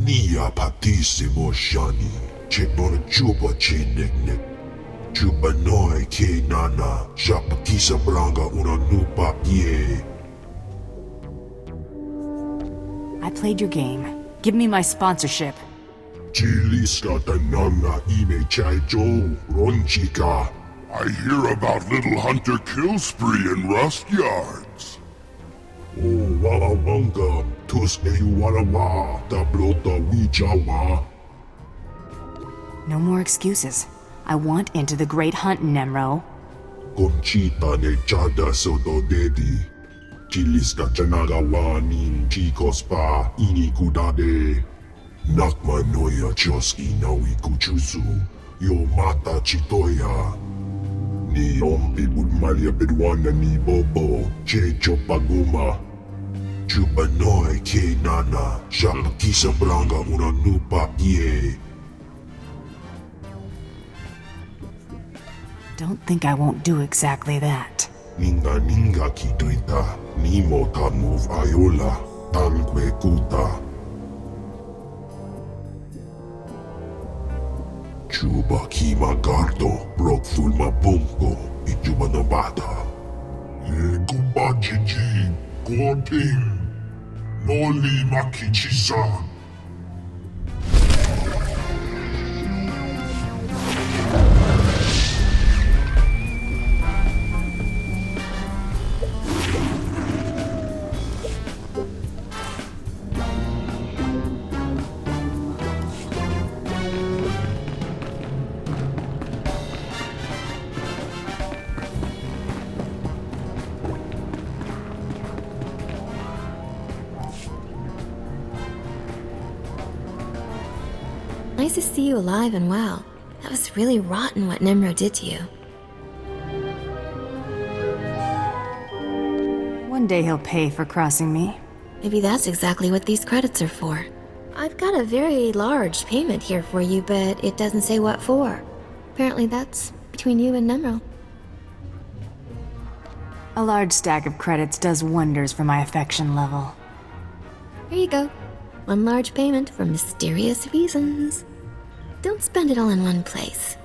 Nia patissimo shani, che bona chupa che nek. Chupa noi ke nana, shapa kisa branga una nupa ye. I played your game. Give me my sponsorship. Chiliska tananga ime chai jo, ronchika. I hear about little hunter kill spree in rust yards. Oh, wala wanga, tuske you wala wa, da blota wijawa. No more excuses. I want into the Great Hunt, Nem'ro. Conchita ne chada soto dedi. Chiliska chanaga wanin chicos pa ini kudade. Nakma noya choski nawi kuchusu. Yo mata chitoya. Ni ombi budmalia bedwana ni bobo. Checho paguma. Chupa noi ke nana. Shapa kisa branga una nupa ye. Don't think I won't do exactly that. Ninga kituita. Nimo ta move ayola. Tanque kuta. Chuba kima gardo, brok fulma bunko, ijuba na bata. Ye gumba jiji, goting, noli makichisa. Nice to see you alive and well. That was really rotten what Nem'ro did to you. One day he'll pay for crossing me. Maybe that's exactly what these credits are for. I've got a very large payment here for you, but it doesn't say what for. Apparently that's between you and Nem'ro. A large stack of credits does wonders for my affection level. Here you go. One large payment for mysterious reasons. Don't spend it all in one place.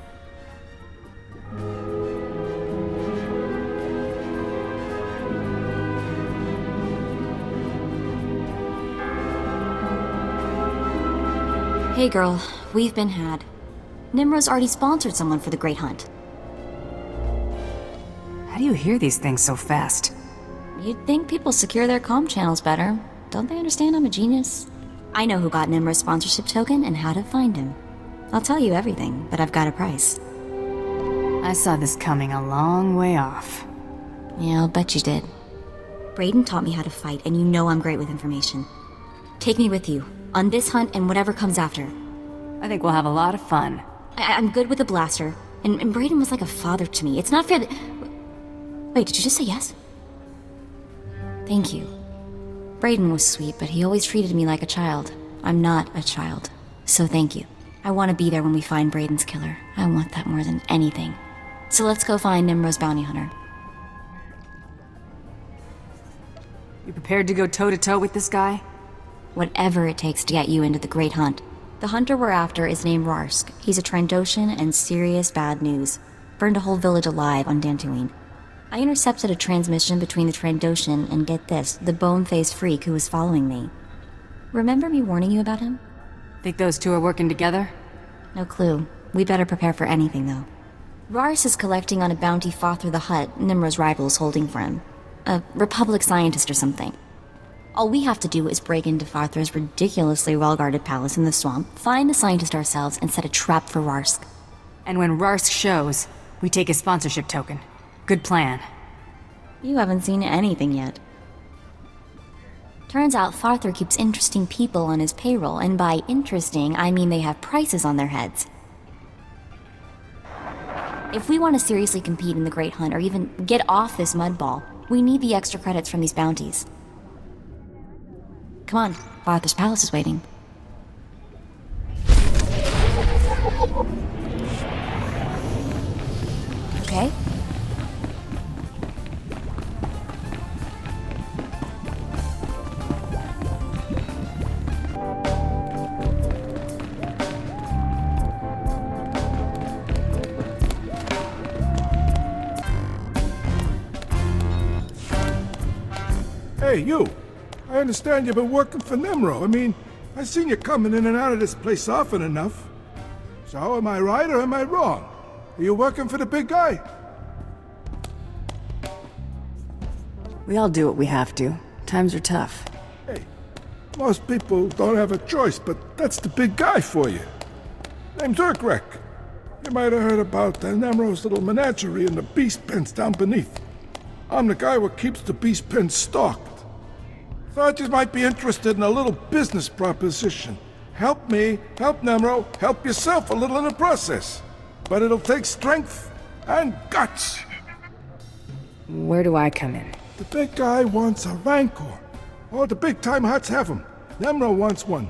Hey girl, we've been had. Nem'ro's already sponsored someone for the Great Hunt. How do you hear these things so fast? You'd think people secure their comm channels better. Don't they understand I'm a genius? I know who got Nem'ro's sponsorship token and how to find him. I'll tell you everything, but I've got a price. I saw this coming a long way off. Yeah, I'll bet you did. Brayden taught me how to fight, and you know I'm great with information. Take me with you, on this hunt and whatever comes after. I think we'll have a lot of fun. I'm good with a blaster, and Brayden was like a father to me. It's not fair that... Wait, did you just say yes? Thank you. Brayden was sweet, but he always treated me like a child. I'm not a child, so thank you. I want to be there when we find Brayden's killer. I want that more than anything. So let's go find Nem'ro's bounty hunter. You prepared to go toe-to-toe with this guy? Whatever it takes to get you into the Great Hunt. The hunter we're after is named Rarsk. He's a Trandoshan and serious bad news. Burned a whole village alive on Dantooine. I intercepted a transmission between the Trandoshan and, get this, the bone-faced freak who was following me. Remember me warning you about him? Think those two are working together? No clue. We better prepare for anything, though. Rars is collecting on a bounty Father the Hutt, Nem'ro's rival, is holding for him. A Republic scientist or something. All we have to do is break into Farther's ridiculously well-guarded palace in the swamp, find the scientist ourselves, and set a trap for Rarsk. And when Rarsk shows, we take his sponsorship token. Good plan. You haven't seen anything yet. Turns out Farther keeps interesting people on his payroll, and by interesting, I mean they have prices on their heads. If we want to seriously compete in the Great Hunt, or even get off this mud ball, we need the extra credits from these bounties. Come on, Farther's palace is waiting. Okay? Hey, you. I understand you've been working for Nem'ro. I mean, I've seen you coming in and out of this place often enough. So am I right or am I wrong? Are you working for the big guy? We all do what we have to. Times are tough. Hey, most people don't have a choice, but that's the big guy for you. Name's Urkrek. You might have heard about Nem'ro's little menagerie and the beast pens down beneath. I'm the guy who keeps the beast pens stocked. Thought you might be interested in a little business proposition. Help me, help Nem'ro, help yourself a little in the process. But it'll take strength and guts. Where do I come in? The big guy wants a Rancor. All the big-time Hutts have them. Nem'ro wants one.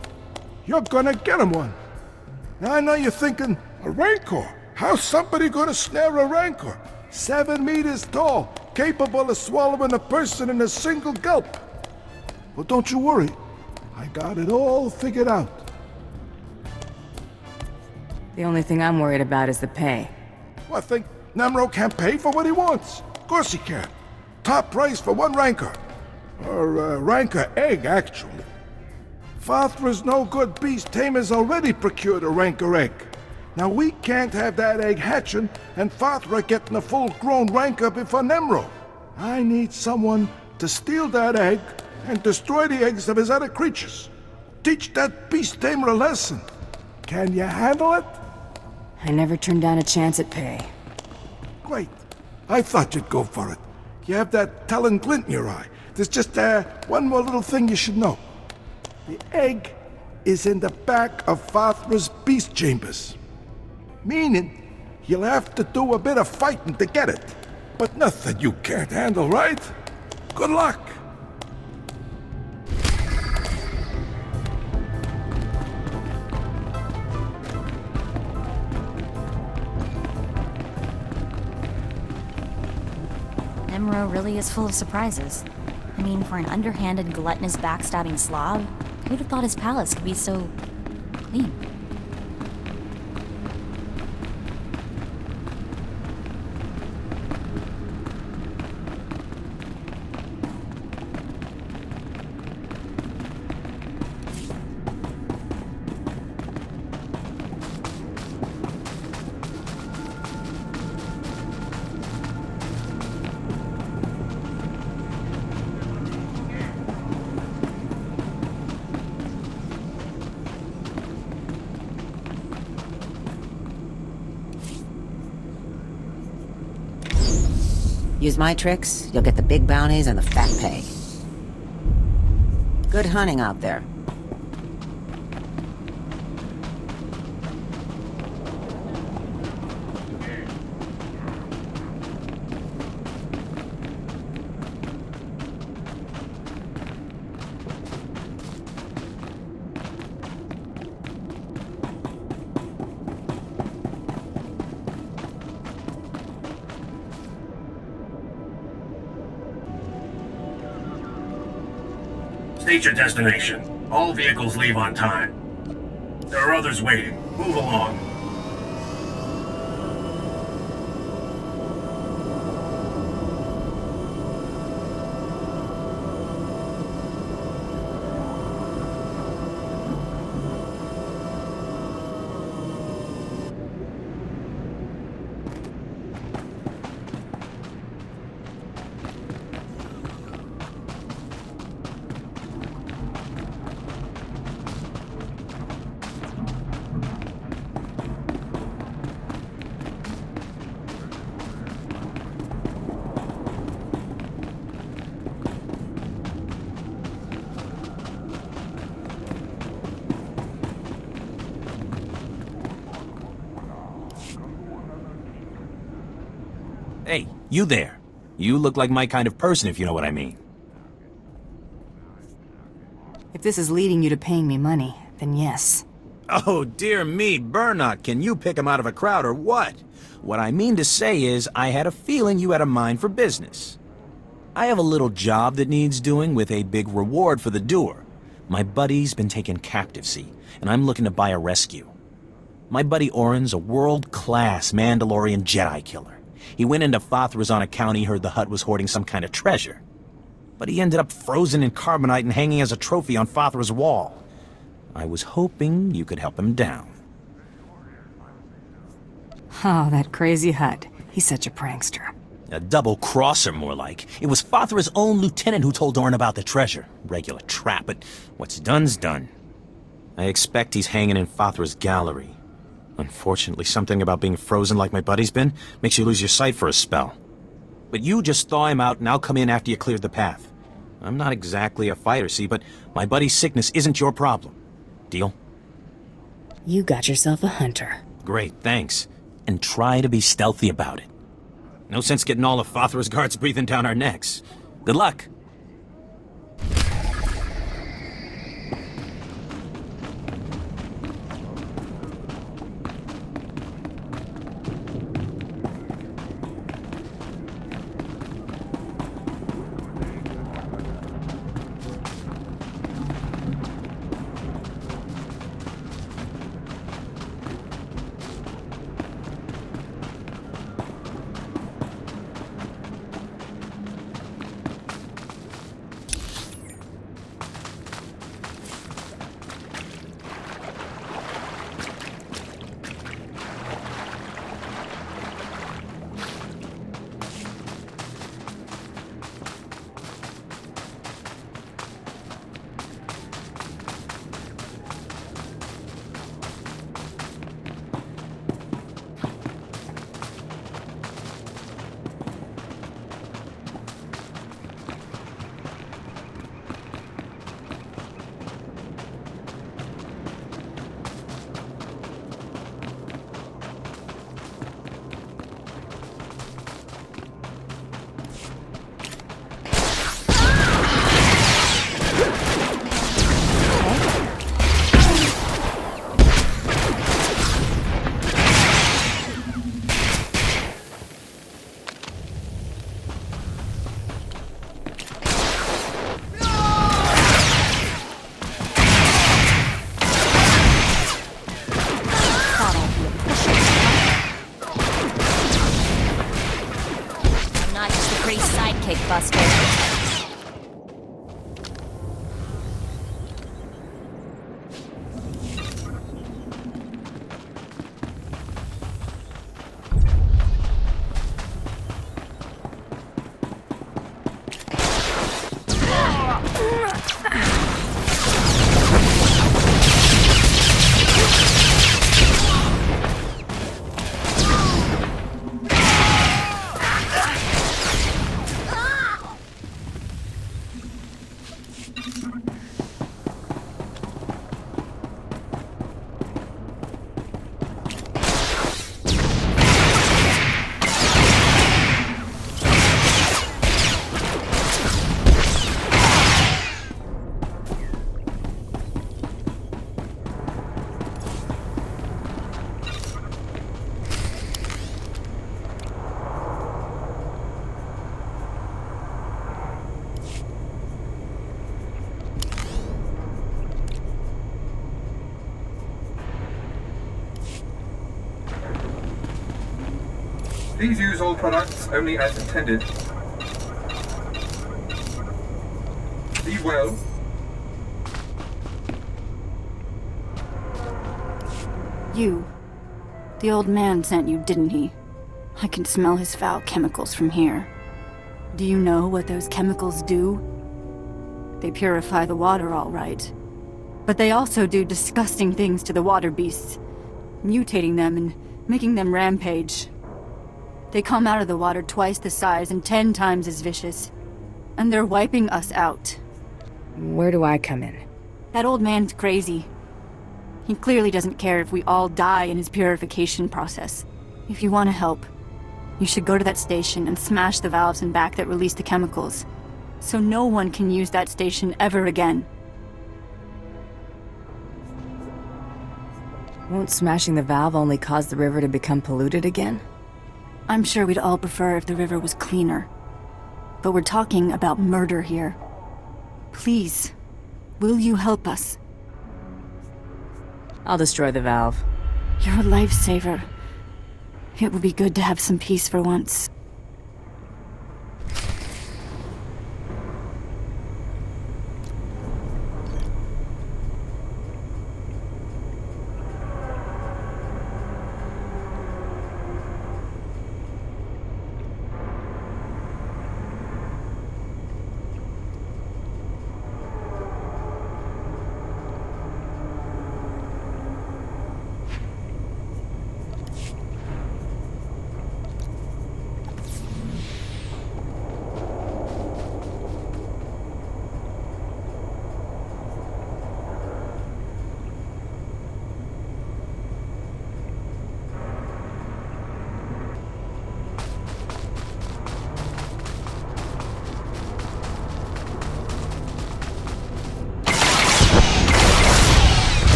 You're gonna get him one. Now I know you're thinking, a Rancor? How's somebody gonna snare a Rancor? 7 meters tall, capable of swallowing a person in a single gulp. Well, don't you worry. I got it all figured out. The only thing I'm worried about is the pay. Well, I think Nem'ro can't pay for what he wants. Of course he can. Top price for one Rancor. Or a Rancor egg, actually. Fathra's no-good beast tamers already procured a Rancor egg. Now we can't have that egg hatching and Fathra getting a full-grown Rancor before Nem'ro. I need someone to steal that egg and destroy the eggs of his other creatures. Teach that beast tamer a lesson. Can you handle it? I never turned down a chance at pay. Great. I thought you'd go for it. You have that telling glint in your eye. There's just one more little thing you should know. The egg is in the back of Fathra's beast chambers. Meaning, you'll have to do a bit of fighting to get it. But nothing you can't handle, right? Good luck. Nem'ro really is full of surprises. I mean, for an underhanded, gluttonous, backstabbing slob, who'd have thought his palace could be so clean? Use my tricks, you'll get the big bounties and the fat pay. Good hunting out there. State your destination. All vehicles leave on time. There are others waiting. Move along. Hey, you there. You look like my kind of person, if you know what I mean. If this is leading you to paying me money, then yes. Oh, dear me, Burnock, can you pick him out of a crowd or what? What I mean to say is, I had a feeling you had a mind for business. I have a little job that needs doing with a big reward for the doer. My buddy's been taken captive, see, and I'm looking to buy a rescue. My buddy Orin's a world-class Mandalorian Jedi killer. He went into Fathra's on account he heard the Hutt was hoarding some kind of treasure. but he ended up frozen in carbonite and hanging as a trophy on Fathra's wall. I was hoping you could help him down. Oh, that crazy Hutt. He's such a prankster. A double-crosser, more like. It was Fathra's own lieutenant who told Dorn about the treasure. Regular trap, but what's done's done. I expect he's hanging in Fathra's gallery. Unfortunately, something about being frozen like my buddy's been makes you lose your sight for a spell. But you just thaw him out and I'll come in after you cleared the path. I'm not exactly a fighter, see, but my buddy's sickness isn't your problem. Deal? You got yourself a hunter. Great, thanks. And try to be stealthy about it. No sense getting all of Fathra's guards breathing down our necks. Good luck. Buster. Please use all products only as intended. Be well. You. The old man sent you, didn't he? I can smell his foul chemicals from here. Do you know what those chemicals do? They purify the water, all right. But they also do disgusting things to the water beasts, mutating them and making them rampage. They come out of the water twice the size and 10 times as vicious. And they're wiping us out. Where do I come in? That old man's crazy. He clearly doesn't care if we all die in his purification process. If you want to help, you should go to that station and smash the valves in back that release the chemicals. So no one can use that station ever again. Won't smashing the valve only cause the river to become polluted again? I'm sure we'd all prefer if the river was cleaner. But we're talking about murder here. Please, will you help us? I'll destroy the valve. You're a lifesaver. It would be good to have some peace for once.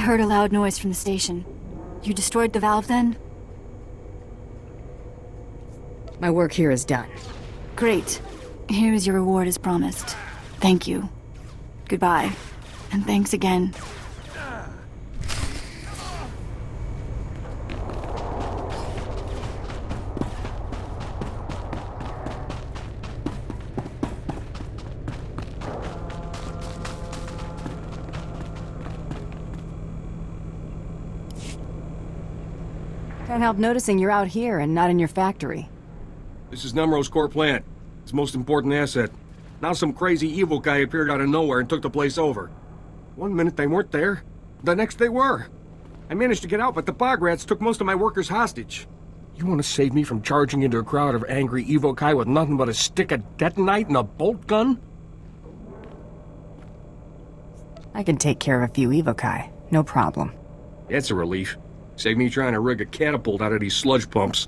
heard a loud noise from the station. You destroyed the valve then? My work here is done. Great. Here is your reward as promised. Thank you. Goodbye. And thanks again. Can't help noticing you're out here and not in your factory. This is Nem'ro's core plant. Its most important asset. Now some crazy evil guy appeared out of nowhere and took the place over. One minute they weren't there, the next they were. I managed to get out, but the bog rats took most of my workers hostage. You want to save me from charging into a crowd of angry evokai with nothing but a stick of detonite and a bolt gun? I can take care of a few evokai. No problem. That's a relief. Save me trying to rig a catapult out of these sludge pumps.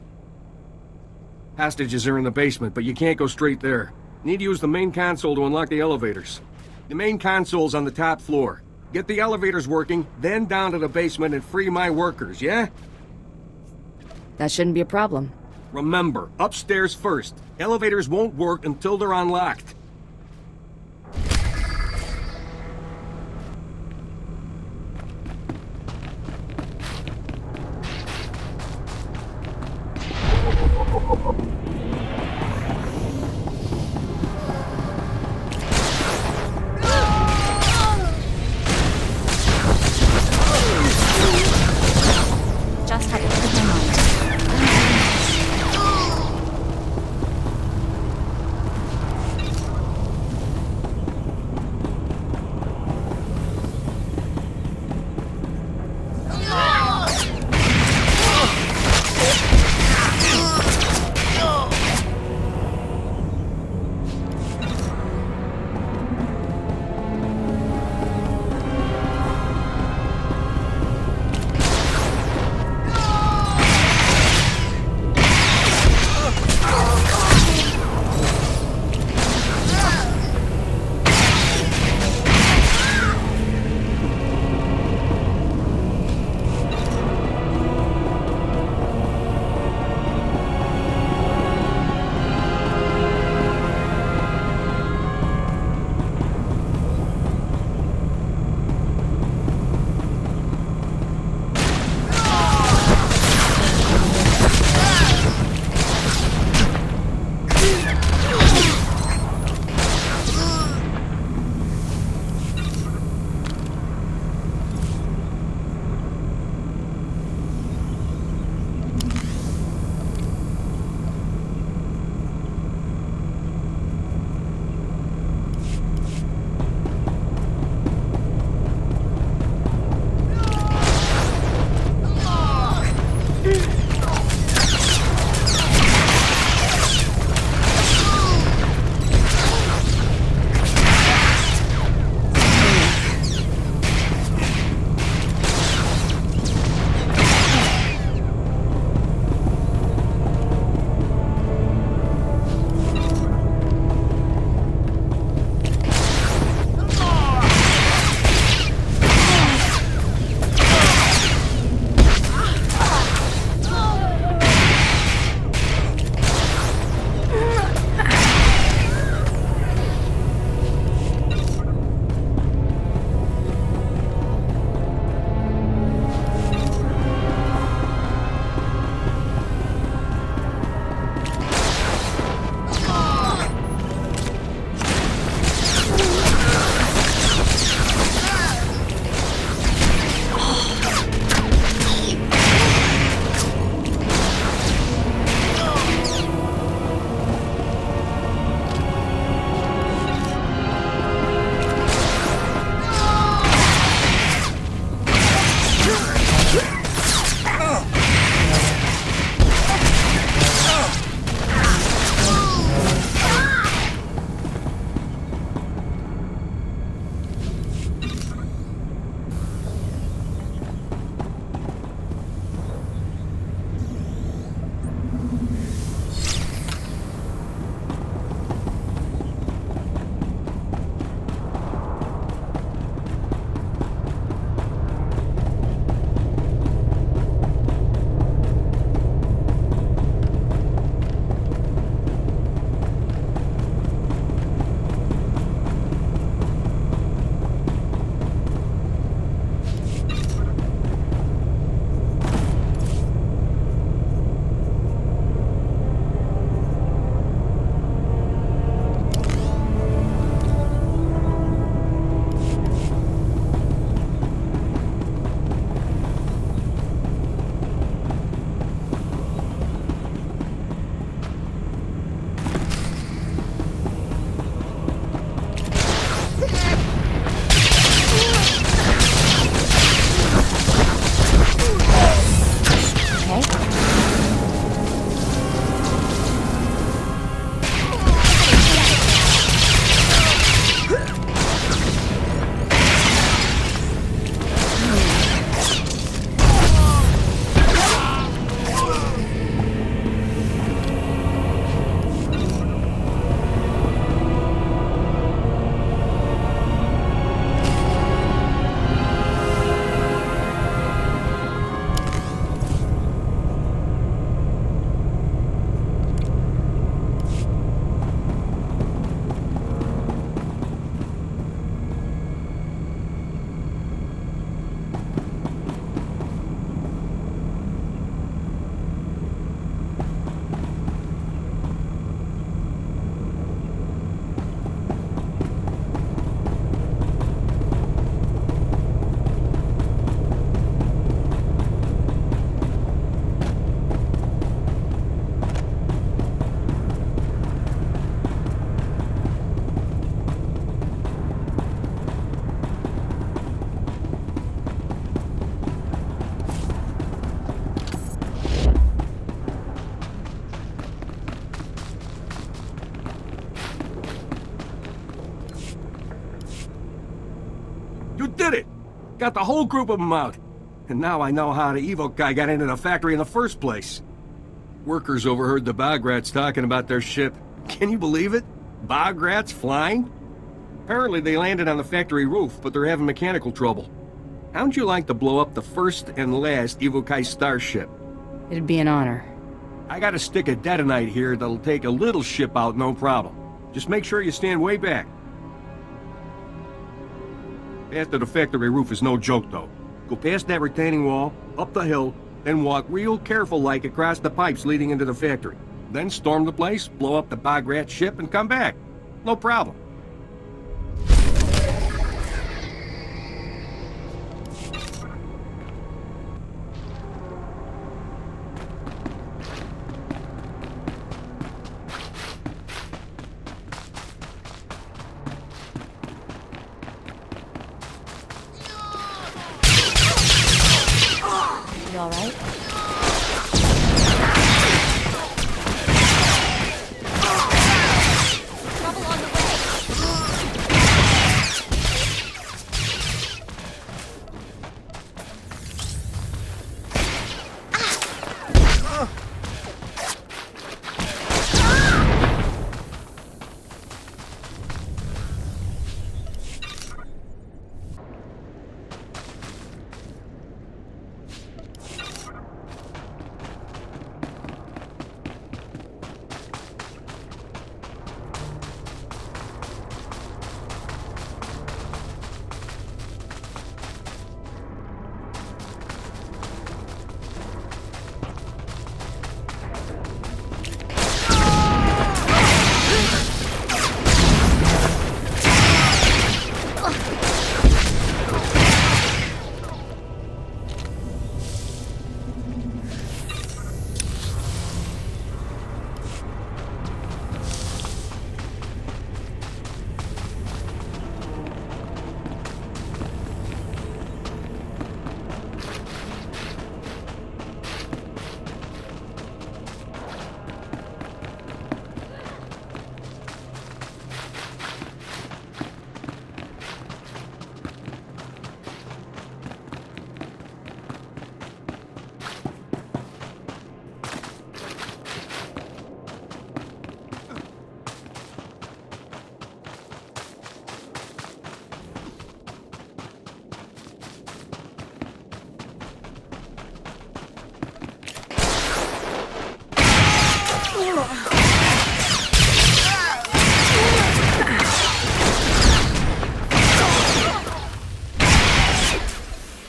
Hostages are in the basement, but you can't go straight there. Need to use the main console to unlock the elevators. The main console's on the top floor. Get the elevators working, then down to the basement and free my workers, yeah? That shouldn't be a problem. Remember, upstairs first. Elevators won't work until they're unlocked. Just had to put them on. did it! Got the whole group of them out. And now I know how the evil guy got into the factory in the first place. Workers overheard the bog rats talking about their ship. Can you believe it? Bog rats flying? Apparently they landed on the factory roof, but they're having mechanical trouble. How'd you like to blow up the first and last Evokai starship? It'd be an honor. I got a stick of detonite here that'll take a little ship out, no problem. Just make sure you stand way back. After the factory roof is no joke, though. Go past that retaining wall, up the hill, then walk real careful-like across the pipes leading into the factory. Then storm the place, blow up the bog rat ship, and come back. No problem. You alright? Trouble on the way!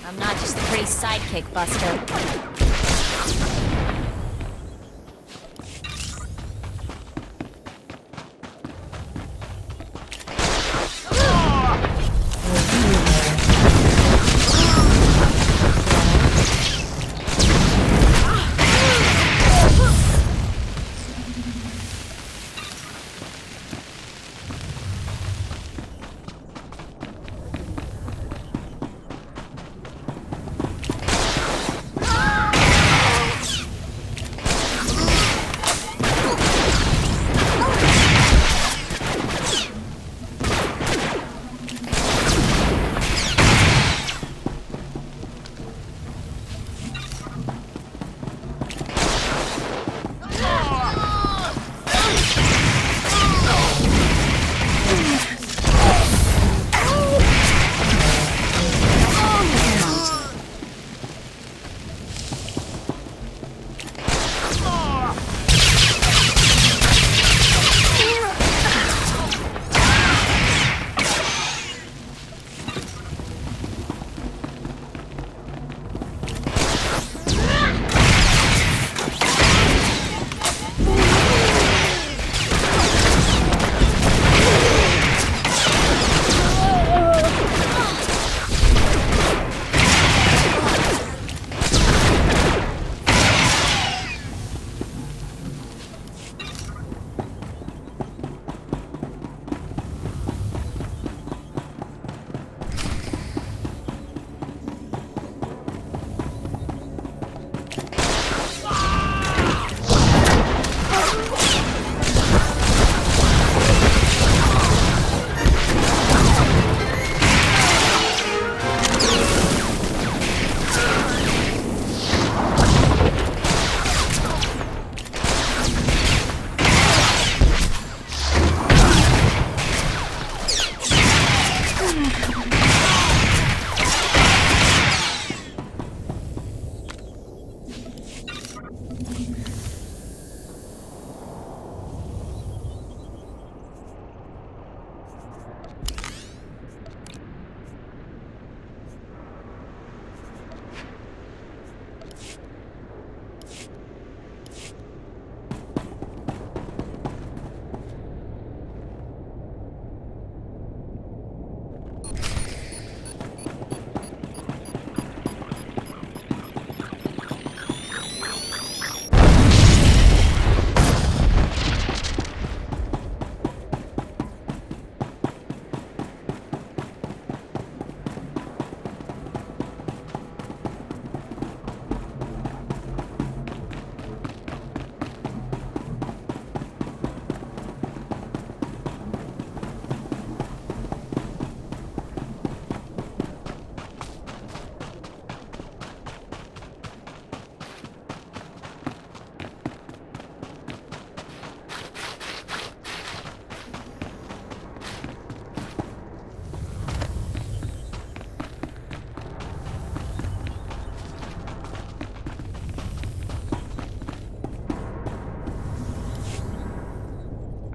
I'm not just a pretty sidekick, Buster.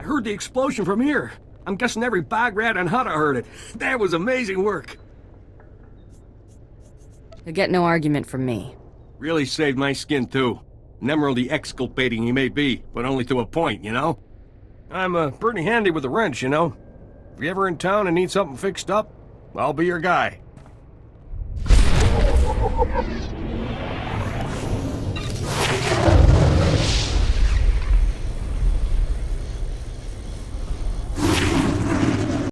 heard the explosion from here. I'm guessing every bog rat on Hutta heard it. That was amazing work. You'll get no argument from me. Really saved my skin, too. Nem'ro the exculpating he may be, but only to a point, you know? I'm pretty handy with a wrench, you know? If you're ever in town and need something fixed up, I'll be your guy.